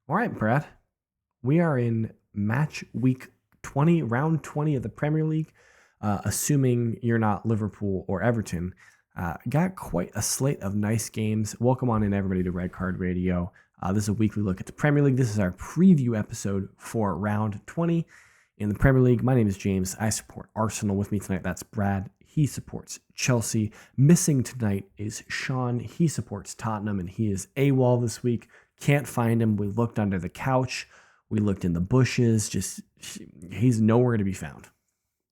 All right, Brad. We are in match week 20, round 20 of the Premier League. Assuming you're not Liverpool or Everton, got quite a slate of nice games. Welcome on in, everybody, to Red Card Radio. This is a weekly look at the Premier League. This is our preview episode for round 20 in the Premier League. My name is James. I support Arsenal. With me tonight, that's Brad. He supports Chelsea. Missing tonight is Sean. He supports Tottenham, and he is AWOL this week. Can't find him. We looked under the couch. We looked in the bushes. He's nowhere to be found.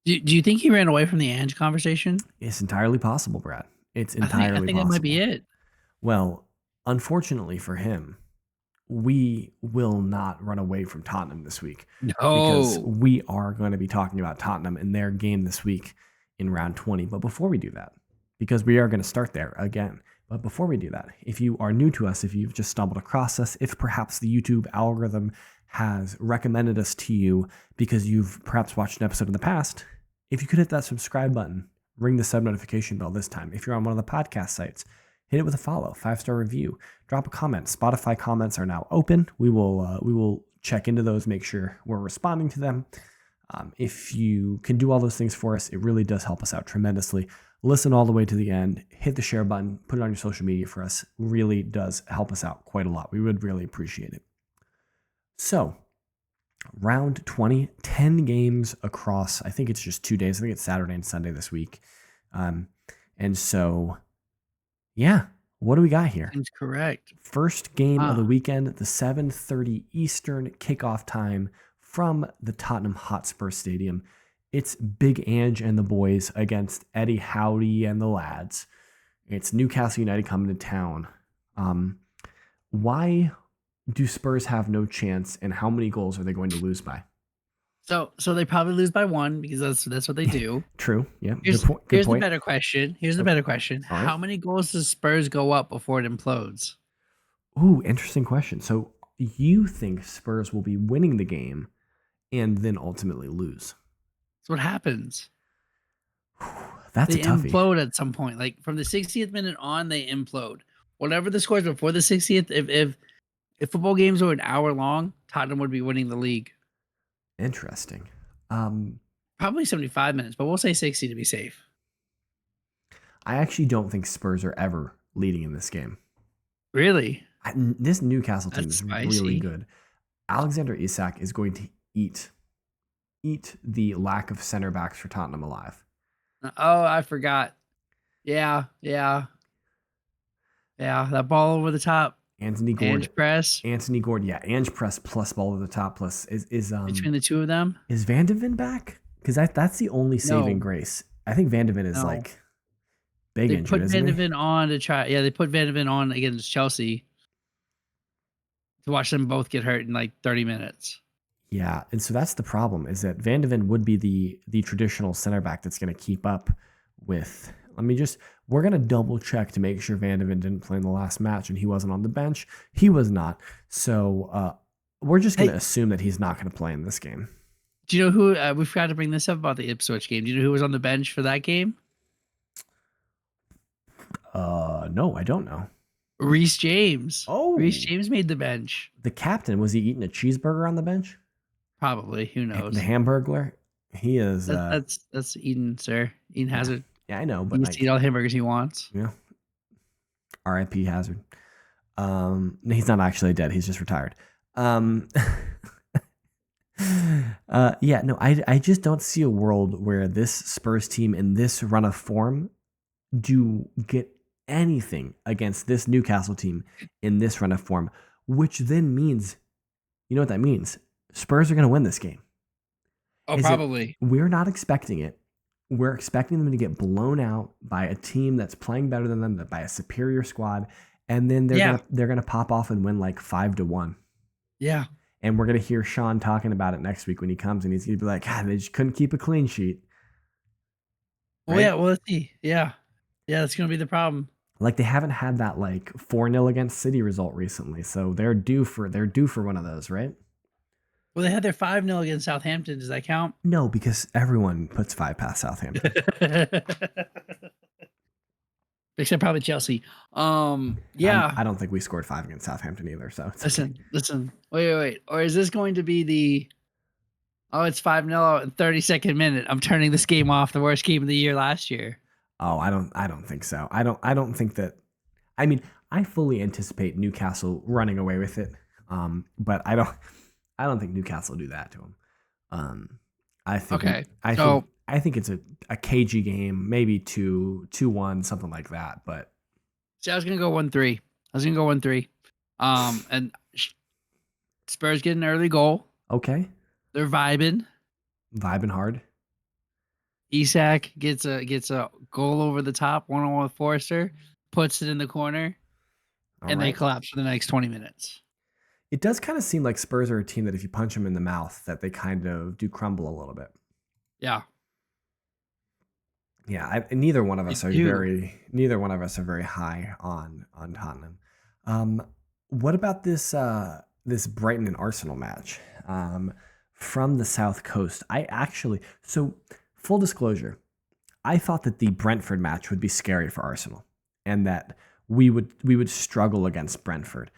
Do you think he ran away from the Ange conversation? It's entirely possible, Brad. It's entirely I think possible. That might be it. Well, unfortunately for him, we will not run away from Tottenham this week. No. Because we are going to be talking about Tottenham and their game this week in round 20. But before we do that, because we are going to start there again, but before we do that, if you are new to us, if you've just stumbled across us, if perhaps the YouTube algorithm has recommended us to you because you've perhaps watched an episode in the past, if you could hit that subscribe button, ring the sub notification bell this time. If you're on one of the podcast sites, hit it with a follow, 5-star review, drop a comment. Spotify comments are now open. We will check into those, make sure we're responding to them. If you can do all those things for us, it really does help us out tremendously. Listen all the way to the end, hit the share button, put it on your social media for us. Really does help us out quite a lot. We would really appreciate it. So, round 20, 10 games across, I think it's just 2 days. I think it's Saturday and Sunday this week. And so, yeah, what do we got here? Seems correct. First game of the weekend, the 7:30 Eastern kickoff time from the Tottenham Hotspur Stadium. It's Big Ange and the boys against Eddie Howdy and the lads. It's Newcastle United coming to town. Why do Spurs have no chance, and how many goals are they going to lose by? So they probably lose by 1 because that's what they do. True. Yeah. Here's Good the point. better question. Here's the better question. All right. How many goals does Spurs go up before it implodes? Ooh, interesting question. So you think Spurs will be winning the game and then ultimately lose? That's what happens. That's a toughie. They implode at some point. Like from the 60th minute on, they implode. Whatever the scores before the 60th, if football games were an hour long, Tottenham would be winning the league. Interesting. Probably 75 minutes, but we'll say 60 to be safe. I actually don't think Spurs are ever leading in this game. Really? This Newcastle team is really good. Alexander Isak is going to eat the lack of center backs for Tottenham alive. Oh, I forgot. Yeah. That ball over the top. Anthony Gordon. Ange press. Anthony Gordon. Yeah, Ange press plus ball over the top plus is between the two of them. Is Van de Ven back? Because that's the only saving grace. I think Van de Ven is like big injured. They put Van de Ven on to try. Yeah, they put Van de Ven on against Chelsea to watch them both get hurt in like 30 minutes. Yeah, and so that's the problem, is that Van de Ven would be the traditional center back that's going to keep up with. We're going to double check to make sure Van de Ven didn't play in the last match and he wasn't on the bench. He was not. So we're just going to assume that he's not going to play in this game. Do you know who, we forgot to bring this up about the Ipswich game. Do you know who was on the bench for that game? No, I don't know. Reece James. Oh. Reece James made the bench. The captain, was he eating a cheeseburger on the bench? Probably. Who knows? The Hamburglar? He is. That's Eden, sir. Eden Hazard. Yeah, I know, but he gets to eat all the hamburgers he wants. Yeah. R.I.P. Hazard. He's not actually dead. He's just retired. Yeah, no, I just don't see a world where this Spurs team in this run of form do get anything against this Newcastle team in this run of form, which then means, you know what that means? Spurs are going to win this game. Oh, probably. We're not expecting it. We're expecting them to get blown out by a team that's playing better than them, by a superior squad, and then they're gonna pop off and win like 5-1. Yeah. And we're gonna hear Sean talking about it next week when he comes, and he's gonna be like, God, they just couldn't keep a clean sheet. Right? Oh yeah, well let's see. Yeah, that's gonna be the problem. Like they haven't had that like 4-0 against City result recently, so they're due for one of those, right? Well, they had their 5-0 against Southampton. Does that count? No, because everyone puts 5 past Southampton. except probably Chelsea. I Yeah. don't think we scored 5 against Southampton either, so it's okay. Listen. Wait. Or is this going to be the? Oh, it's 5-0 in 32nd minute. I'm turning this game off. The worst game of the year last year. Oh, I don't think so. I don't think that. I mean, I fully anticipate Newcastle running away with it. But I don't think Newcastle will do that to them. I think Okay. So I think it's a cagey game, maybe 2-1, something like that. But see, I was gonna go 1-3. I was gonna go 1-3. And Spurs get an early goal. okay, They're vibing. vibing hard. Isak gets a goal over the top, 1-on-1 with Forrester, puts it in the corner, All and they right. collapse for the next 20 minutes. It does kind of seem like Spurs are a team that if you punch them in the mouth, that they kind of do crumble a little bit. Yeah. Yeah, neither one of us They are do. very high on Tottenham. What about this Brighton and Arsenal match from the South Coast? So full disclosure, I thought that the Brentford match would be scary for Arsenal, and that we would struggle against Brentford.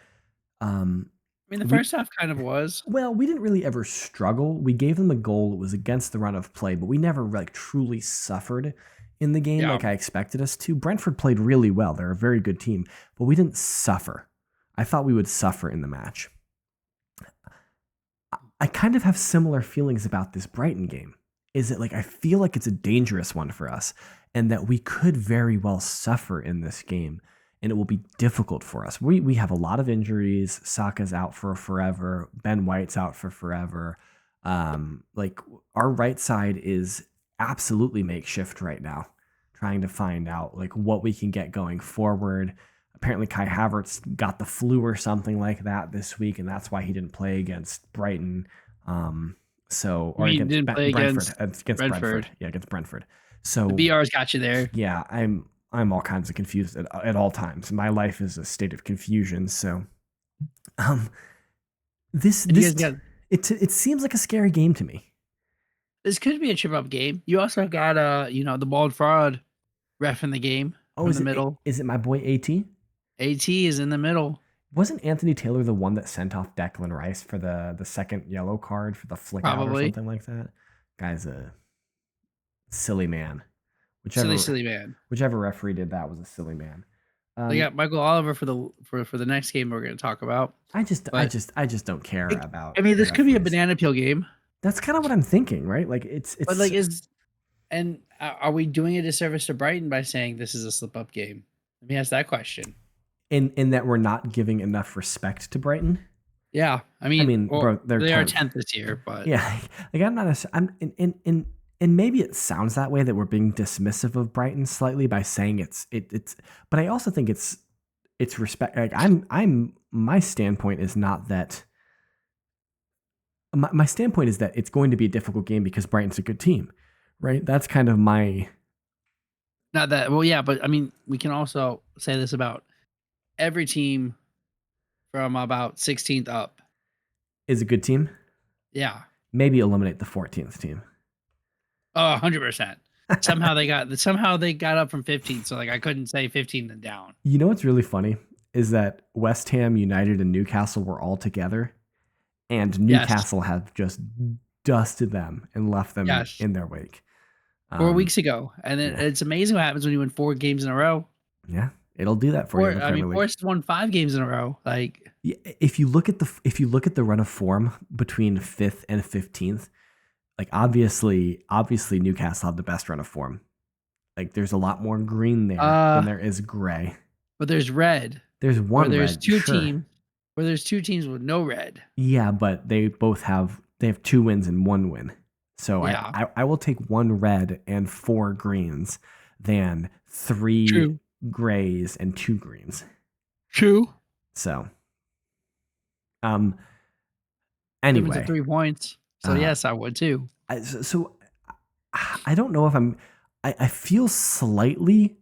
I mean, the We first half kind of was. Well, we didn't really ever struggle. We gave them a goal. It was against the run of play, but we never like truly suffered in the game Yeah. like I expected us to. Brentford played really well. They're a very good team, but we didn't suffer. I thought we would suffer in the match. I kind of have similar feelings about this Brighton game. Is it like I feel like it's a dangerous one for us and that we could very well suffer in this game and it will be difficult for us. We have a lot of injuries. Saka's out for forever. Ben White's out for forever. Like our right side is absolutely makeshift right now, trying to find out like what we can get going forward. Apparently Kai Havertz got the flu or something like that this week, and that's why he didn't play against Brighton. Or We against didn't play Brentford. against Against Brentford. Brentford. Yeah, against Brentford. The So BR's got you there. yeah, I'm all kinds of confused at all times. My life is a state of confusion. So, um, this And you this guys got it seems like a scary game to me. this could be a trip up game. You also got the bald fraud ref in the game Oh, from the middle. is it my boy AT? AT is in the middle. Wasn't Anthony Taylor the one that sent off Declan Rice for the second yellow card for the flick out or Probably. something like that? Guy's a silly man. Silly man. Whichever referee did that was a silly man. They got Michael Oliver for the next game we're going to talk about. I just don't care about. I mean, this could be a referees. banana peel game. That's kind of what I'm thinking, right? Like it's. But like, are we doing a disservice to Brighton by saying this is a slip up game? Let me ask that question. in that we're not giving enough respect to Brighton. Yeah, I mean, bro, they're they are 10th. 10th this year, but Yeah, like I'm not. I'm and maybe it sounds that way that we're being dismissive of Brighton slightly by saying it's. But I also think it's respect. Like my standpoint is not that. My standpoint is that it's going to be a difficult game because Brighton's a good team, right? That's kind of my. not that. Well, yeah, but I mean, we can also say this about every team from about 16th up. Is a good team. Yeah. Maybe eliminate the 14th team. Oh, 100%. Somehow they got up from 15th, so like I couldn't say 15 and down. You know what's really funny is that West Ham, United, and Newcastle were all together, and Newcastle have just dusted them and left them in their wake. 4 weeks ago, and it's amazing what happens when you win 4 games in a row. Yeah, it'll do that for you. In the Premier League. Forrest won 5 games in a row. Like, if you look at the run of form between 5th and 15th, like obviously Newcastle have the best run of form. Like there's a lot more green there than there is gray. But there's red. There's one there's red. Two teams. Where there's 2 teams with no red. Yeah, but they have 2 wins and 1 win. So yeah. I will take 1 red and 4 greens than 3 grays and 2 greens. True. So, anyway, 3 points. So yes, I would too. So I don't know if I feel slightly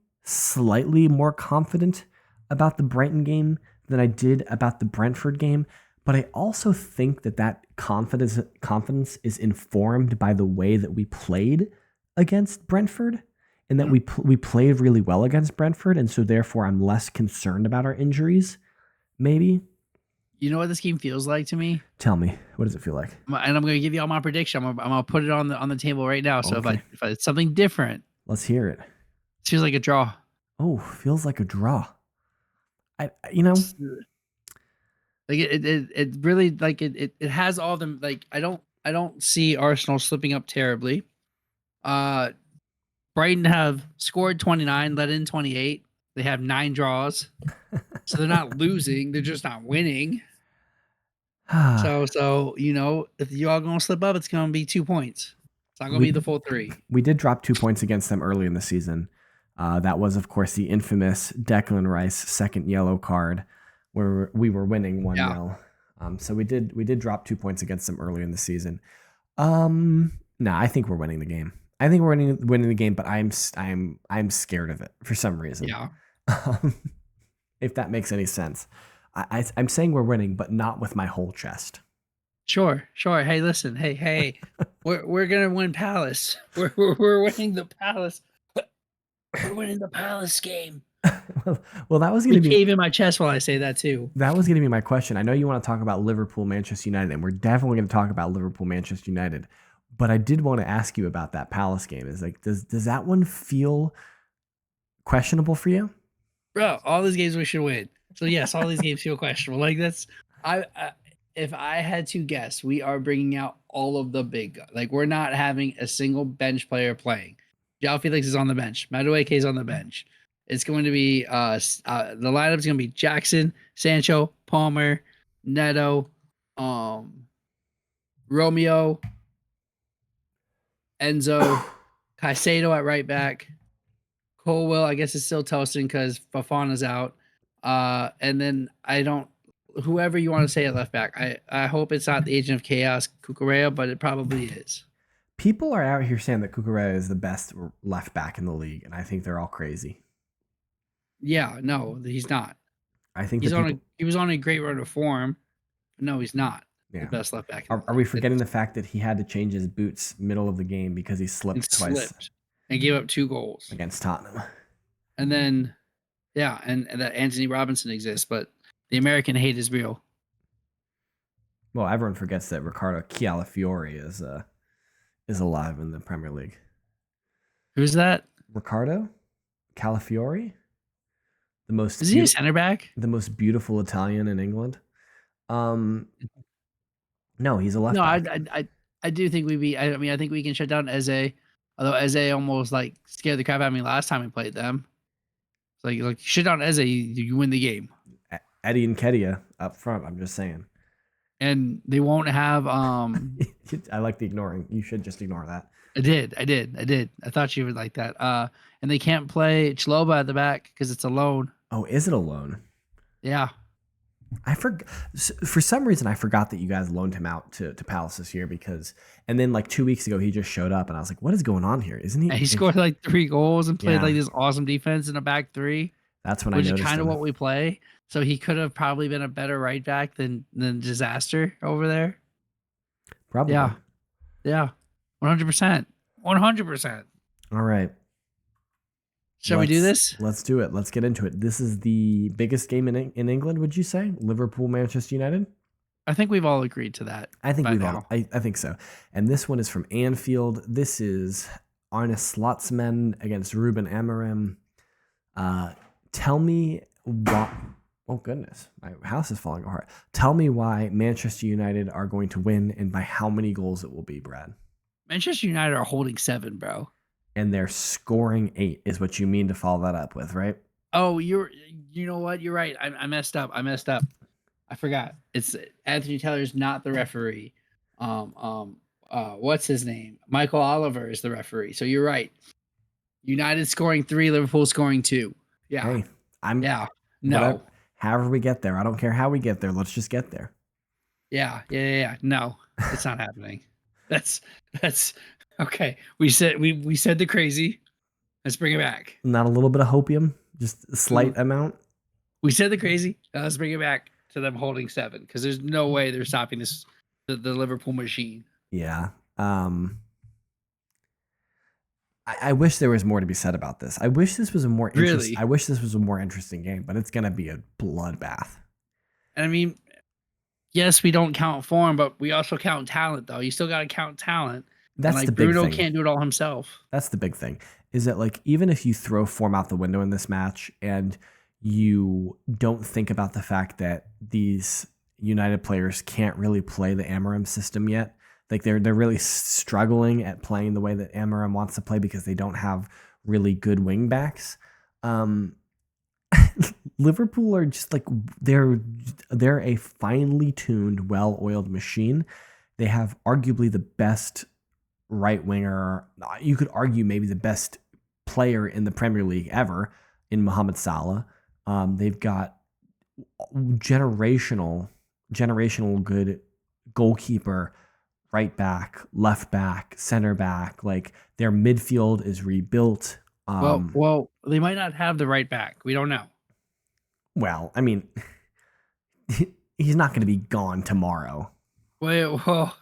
more confident about the Brighton game than I did about the Brentford game. But I also think that confidence is informed by the way that we played against Brentford and that we played really well against Brentford, and so therefore I'm less concerned about our injuries. Maybe. You know what this game feels like to me? Tell me, what does it feel like? And I'm going to give you all my prediction. I'm gonna put it on the table right now. So Okay, if it's something different, let's hear it. it feels like a draw. Oh, feels like a draw. You know, Like it really like it has all them. Like I don't see Arsenal slipping up terribly. Brighton have scored 29, let in 28. They have 9 draws. So they're not losing, they're just not winning. So if you all gonna slip up, it's gonna be 2 points. It's not gonna be the full 3. we did drop 2 points against them early in the season. That was, of course, the infamous Declan Rice second yellow card, where we were winning 1-0. So we did drop 2 points against them early in the season. I think we're winning the game. I think we're winning the game, but I'm scared of it for some reason. Yeah. If that makes any sense. I'm saying we're winning, but not with my whole chest. Sure. Hey, listen. Hey. we're gonna win Palace. We're winning the Palace. We're winning the Palace game. well, that was going to be cave in my chest while I say that too. That was going to be my question. I know you want to talk about Liverpool, Manchester United, and we're definitely going to talk about Liverpool, Manchester United. But I did want to ask you about that Palace game. Is like, does that one feel questionable for you? Bro, all these games we should win. So yes, all these games feel questionable. Like that's if I had to guess, we are bringing out all of the big guns. Like we're not having a single bench player playing. João Felix is on the bench. Madueke is on the bench. It's going to be the lineup is going to be Jackson, Sancho, Palmer, Neto, Romeo, Enzo, Caicedo at right back. Colwell, I guess, is still toasting because Fafana's out. And then whoever you want to say at left back. I hope it's not the agent of chaos, Cucurella, but it probably is. People are out here saying that Cucurella is the best left back in the league, and I think they're all crazy. Yeah, no, he's not. I think he was on a great run of form. No, he's not the best left back. Are we forgetting the fact that he had to change his boots middle of the game because he slipped twice and gave up 2 goals against Tottenham? And then, and that Anthony Robinson exists, but the American hate is real. Well, everyone forgets that Ricardo Chialafiori is alive in the Premier League. Who's that? Ricardo Calafiori? Is he a center back? The most beautiful Italian in England. No, he's a left back. I do think I think we can shut down Eze. Although Eze almost like scared the crap out of me last time we played them. It's like shut down Eze, you win the game. Eddie and Kedia up front, I'm just saying. And they won't have I like the ignoring. You should just ignore that. I did. I thought you would like that. And they can't play Chaloba at the back because it's a loan. Oh, is it a loan? Yeah. For some reason I forgot that you guys loaned him out to Palace this year and then like 2 weeks ago he just showed up and I was like, what is going on here? Isn't he? And he scored like 3 goals and played like this awesome defense in a back 3. That's when I noticed. Which is kind of what we play. So he could have probably been a better right back than Disaster over there. Probably. Yeah. 100%. 100%. All right. Shall we do this? Let's do it. Let's get into it. This is the biggest game in England, would you say? Liverpool, Manchester United? I think we've all agreed to that. I think I think so. And this one is from Anfield. This is Arne Slotsman against Ruben Amorim. Tell me why. Oh, goodness. My house is falling apart. Tell me why Manchester United are going to win and by how many goals it will be, Brad. Manchester United are holding 7, bro. And they're scoring 8 is what you mean to follow that up with, right? Oh, you know what? You're right. I messed up. I forgot. It's Anthony Taylor's not the referee. What's his name? Michael Oliver is the referee. So you're right. United scoring 3, Liverpool scoring 2. Yeah. Hey, no. However we get there, I don't care how we get there. Let's just get there. Yeah. No, it's not happening. That's okay. We said the crazy. Let's bring it back. Not a little bit of hopium, just a slight amount. We said the crazy. Now let's bring it back to them holding 7 because there's no way they're stopping the Liverpool machine. Yeah. I wish there was more to be said about this. I wish this was a more Really. I wish this was a more interesting game, but it's gonna be a bloodbath. And I mean, yes, we don't count form, but we also count talent, though. You still got to count talent. And That's the like big Bruno thing. can't do it all himself. That's the big thing. Is that like even if you throw form out the window in this match and you don't think about the fact that these United players can't really play the Amarim system yet, like they're really struggling at playing the way that Amarim wants to play because they don't have really good wing backs. Liverpool are just like they're a finely tuned, well-oiled machine. They have arguably the best right winger. You could argue maybe the best player in the Premier League ever in Mohamed Salah. They've got generational good goalkeeper, right back, left back, center back. Like their midfield is rebuilt. Well, they might not have the right back. We don't know. Well, I mean, he's not going to be gone tomorrow. Well,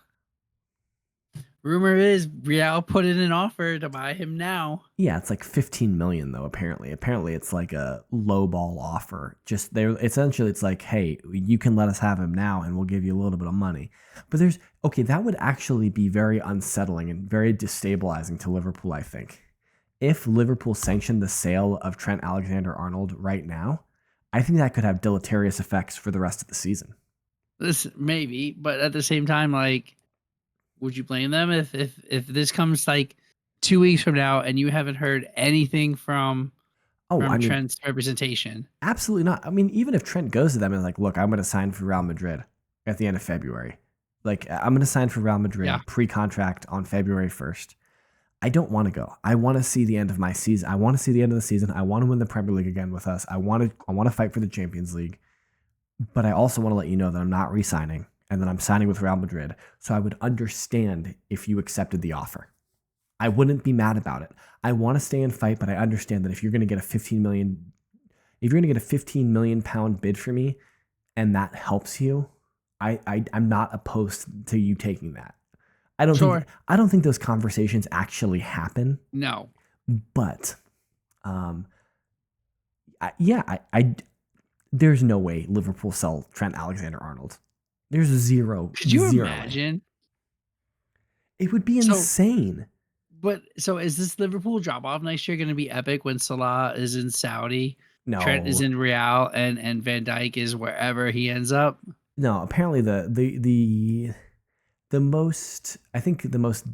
rumor is Real put in an offer to buy him now. Yeah, it's like 15 million though. Apparently, it's like a low ball offer. Just there, essentially, it's like, hey, you can let us have him now, and we'll give you a little bit of money. But that would actually be very unsettling and very destabilizing to Liverpool. I think if Liverpool sanctioned the sale of Trent Alexander-Arnold right now, I think that could have deleterious effects for the rest of the season. This maybe, but at the same time, like, would you blame them if this comes like 2 weeks from now and you haven't heard anything from Trent's representation? Absolutely not. I mean, even if Trent goes to them and like, look, I'm going to sign for Real Madrid at the end of February. Like, I'm going to sign for Real Madrid pre-contract on February 1st. I don't want to go. I want to see the end of my season. I want to see the end of the season. I want to win the Premier League again with us. I want to fight for the Champions League. But I also want to let you know that I'm not re-signing and that I'm signing with Real Madrid. So I would understand if you accepted the offer. I wouldn't be mad about it. I want to stay and fight, but I understand that if you're going to get a 15 million pound bid for me and that helps you, I'm not opposed to you taking that. I don't think those conversations actually happen. No. But there's no way Liverpool sell Trent Alexander-Arnold. There's zero. Could you zero imagine? It would be insane. But so is this Liverpool drop off next year going to be epic when Salah is in Saudi, No. Trent is in Real, and Van Dijk is wherever he ends up? No, apparently the most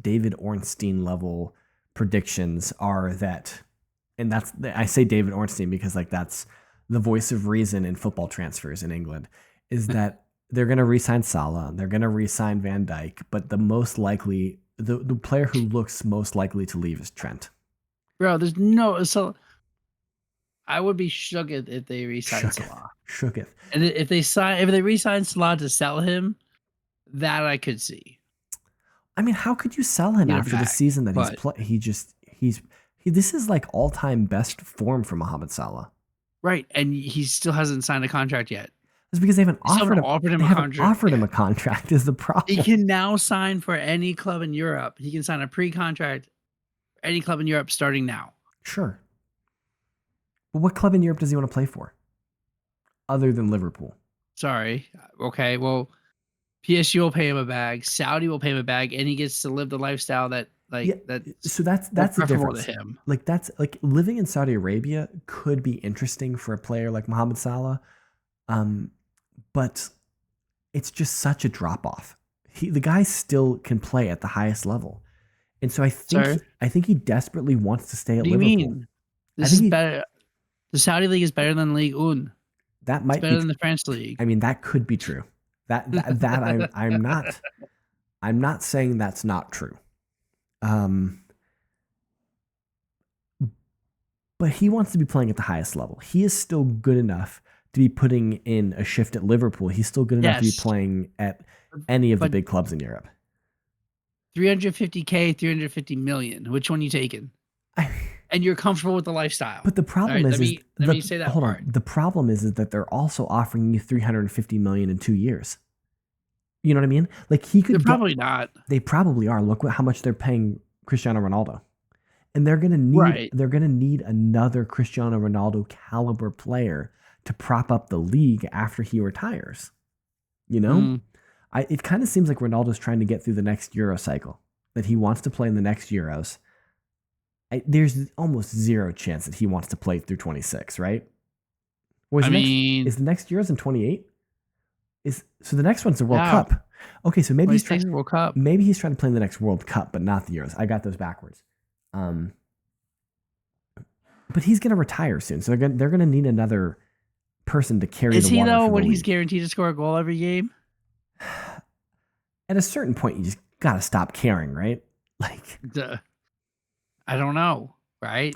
David Ornstein level predictions are that, and I say David Ornstein because like that's the voice of reason in football transfers in England, is that they're going to re-sign Salah, they're going to re-sign Van Dijk, but the most likely, the player who looks most likely to leave is Trent. Bro, there's no, so I would be shook if they re-sign Salah. Shooketh. And if they re-sign Salah to sell him, that I could see. I mean, how could you sell him after the season that this is like all-time best form for Mohamed Salah. Right, and he still hasn't signed a contract yet. It's because they haven't offered him a contract is the problem. He can now sign for any club in Europe. He can sign a pre-contract for any club in Europe starting now. Sure. But what club in Europe does he want to play for? Other than Liverpool. Sorry. Okay, well, PSG will pay him a bag. Saudi will pay him a bag, and he gets to live the lifestyle that's the difference. To him. Like that's like living in Saudi Arabia could be interesting for a player like Mohamed Salah, but it's just such a drop off. The guy still can play at the highest level, and so I think he desperately wants to stay at Liverpool. What do you mean? This is better. The Saudi league is better than Ligue 1. That might be better than the French league. I mean, that could be true. That I'm not saying that's not true. But he wants to be playing at the highest level. He is still good enough to be putting in a shift at Liverpool. He's still good enough to be playing at any of the big clubs in Europe. 350K, 350 million. Which one are you taking? And you're comfortable with the lifestyle. But the problem let me say that. Hold on. The problem is that they're also offering you 350 million in 2 years. You know what I mean? Like he could. They're probably not. They probably are. Look how much they're paying Cristiano Ronaldo. And they're gonna Right. need another Cristiano Ronaldo caliber player to prop up the league after he retires. You know? Mm, It kind of seems like Ronaldo's trying to get through the next Euro cycle, that he wants to play in the next Euros. There's almost zero chance that he wants to play through 26, right? Or I is mean, the next Euros in 28? So the next one's the World yeah, Cup. Okay, so maybe he's 26 World Cup. trying to play in the next World Cup, but not the Euros. I got those backwards. But he's gonna retire soon, so they're gonna need another person to carry Is the he water though for the when he's league. guaranteed to score a goal every game? At a certain point, you just gotta stop caring, right? Like, Duh. I don't know, right?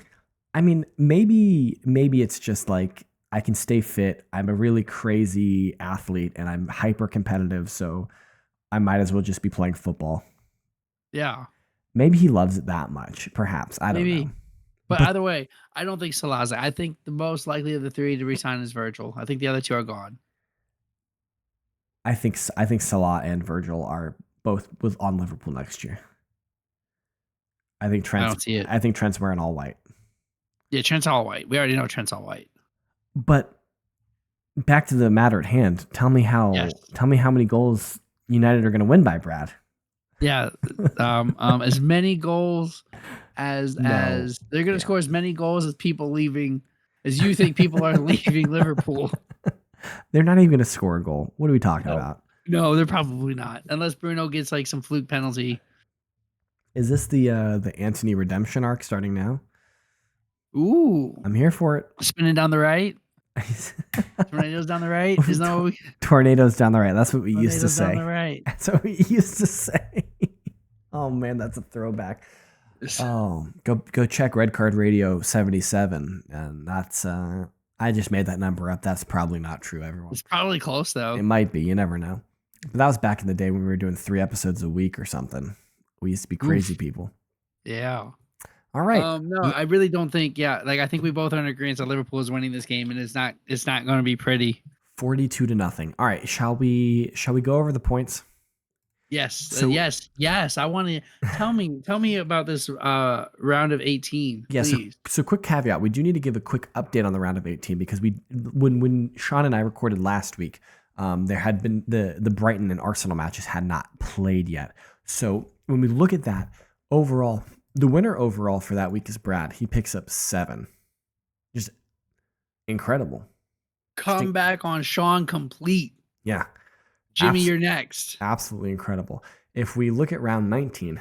I mean, maybe it's just like I can stay fit. I'm a really crazy athlete and I'm hyper competitive, so I might as well just be playing football. Yeah, Maybe he loves it that much, perhaps. I don't know. maybe. But But either way, I don't think Salah's. I think the most likely of the three to resign is Virgil. I think the other two are gone. I think Salah and Virgil are both on Liverpool next year. I don't see it. I think Trent's wearing all white. Yeah, Trent's all white. We already know Trent's all white. But back to the matter at hand. Tell me Yes. how many goals United are going to win by, Brad. Yeah. As many goals as No. they're going to Yeah. score as many goals as people leaving as you think people are leaving Liverpool. They're not even going to score a goal. What are we talking about? No, they're probably not, unless Bruno gets like some fluke penalty. Is this the Anthony redemption arc starting now? Ooh, I'm here for it. spinning down the right. Tornadoes down the right. Isn't that what we? Tornadoes down the right. That's what we used to Tornadoes down say. the right. That's what we used to say. Oh man, that's a throwback. Oh, go check Red Card Radio 77, and that's I just made that number up. That's probably not true, everyone. It's probably close It though. might be. You never know. But that was back in the day when we were doing 3 episodes a week or something. We used to be crazy people. Yeah. All right. No, I really don't think. Yeah, like I think we both are in agreement that Liverpool is winning this game, and it's not going to be pretty. 42-0. All right. Shall we go over the points? Yes. So- yes. I want to tell me about this round of 18, Yeah, please. so quick caveat. We do need to give a quick update on the round of 18 because when Sean and I recorded last week, there had been the Brighton and Arsenal matches had not played yet. So when we look at that overall, the winner overall for that week is Brad. He picks up 7. Just incredible. Comeback on Sean complete. Yeah. Jimmy, you're next. Absolutely incredible. If we look at round 19,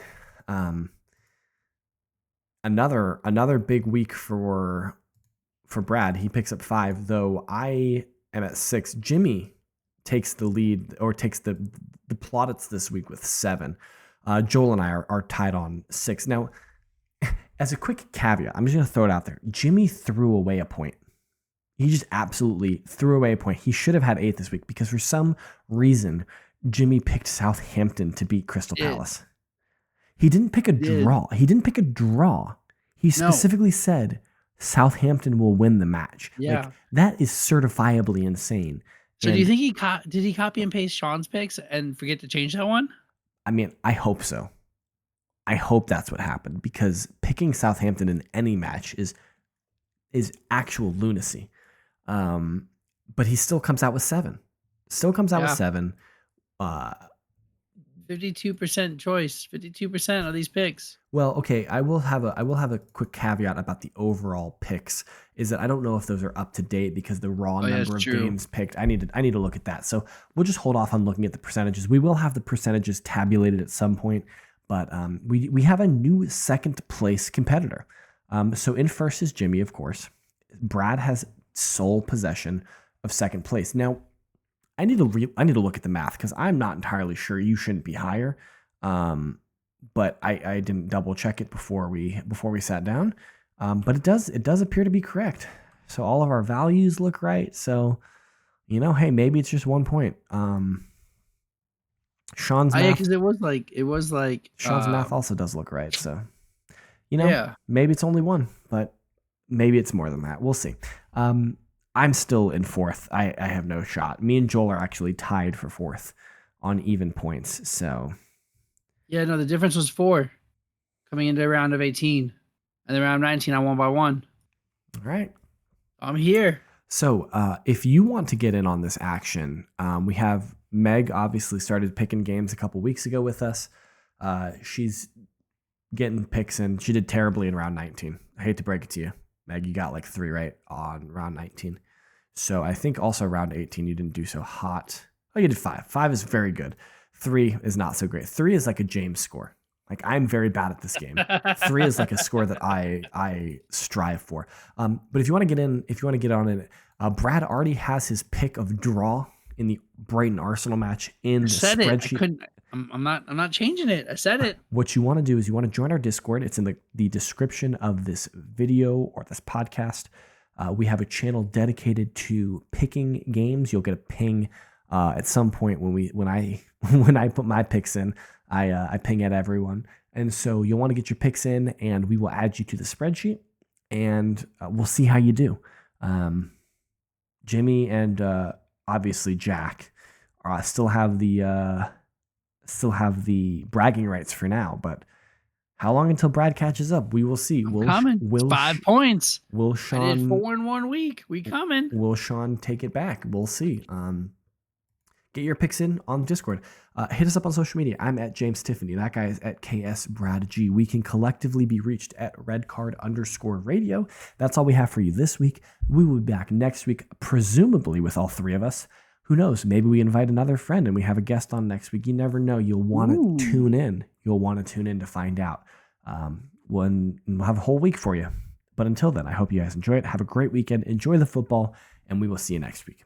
another big week for Brad. He picks up 5, though I am at 6. Jimmy takes the lead, or takes the plaudits this week with 7. Joel and I are tied on 6. Now, as a quick caveat, I'm just going to throw it out there. Jimmy threw away a point. He just absolutely threw away a point. He should have had 8 this week because for some reason, Jimmy picked Southampton to beat Crystal Palace. He didn't pick a draw. He didn't pick a draw. He specifically said Southampton will win the match. Yeah. Like, that is certifiably insane. So do you think did he copy and paste Sean's picks and forget to change that one? I mean, I hope so. I hope that's what happened because picking Southampton in any match is actual lunacy. But he still comes out with 7. Still comes out with 7. 52% choice. 52% of these picks. Well, okay, I will have a quick caveat about the overall picks. Is that I don't know if those are up to date because the raw number of games picked. I need to look at that. So we'll just hold off on looking at the percentages. We will have the percentages tabulated at some point, but we have a new second place competitor. So in first is Jimmy, of course. Brad has sole possession of second place. Now, I need to look at the math because I'm not entirely sure. You shouldn't be higher, but I didn't double check it before we sat down. But it does appear to be correct. So all of our values look right. So hey, maybe it's just 1 point. Sean's math, because it was like Sean's math also does look right. So yeah. maybe it's only 1, but maybe it's more than that. We'll see. I'm still in 4th. I have no shot. Me and Joel are actually tied for 4th on even points. So yeah, no, the difference was 4 coming into a round of 18. And then round 19, I won by 1. All right. I'm here. So if you want to get in on this action, we have Meg obviously started picking games a couple weeks ago with us. She's getting picks in. She did terribly in round 19. I hate to break it to you, Meg. You got like 3 right on round 19. So I think also round 18 you didn't do so hot. Oh, you did 5. 5 is very good. 3 is not so great. 3 is like a James score. Like I'm very bad at this game. 3 is like a score that I strive for. But if you want to get in, if you want to get on it, Brad already has his pick of draw in the Brighton Arsenal match in the spreadsheet. I'm not changing it. I said it. What you want to do is you want to join our Discord. It's in the description of this video or this podcast. We have a channel dedicated to picking games. You'll get a ping at some point when I put my picks in. I ping at everyone. And so you'll want to get your picks in and we will add you to the spreadsheet and we'll see how you do. Jimmy and obviously Jack still have the bragging rights for now, but how long until Brad catches up? We will see. It's 5 points. Will Sean? I did 4 in 1 week. We coming. Will Sean take it back? We'll see. Get your picks in on Discord. Hit us up on social media. I'm at James Tiffany. That guy is at KS Brad G. We can collectively be reached at redcard_radio. That's all we have for you this week. We will be back next week, presumably with all 3 of us. Who knows? Maybe we invite another friend and we have a guest on next week. You never know. You'll want to tune in. You'll want to tune in to find out. We'll have a whole week for you. But until then, I hope you guys enjoy it. Have a great weekend. Enjoy the football, and we will see you next week.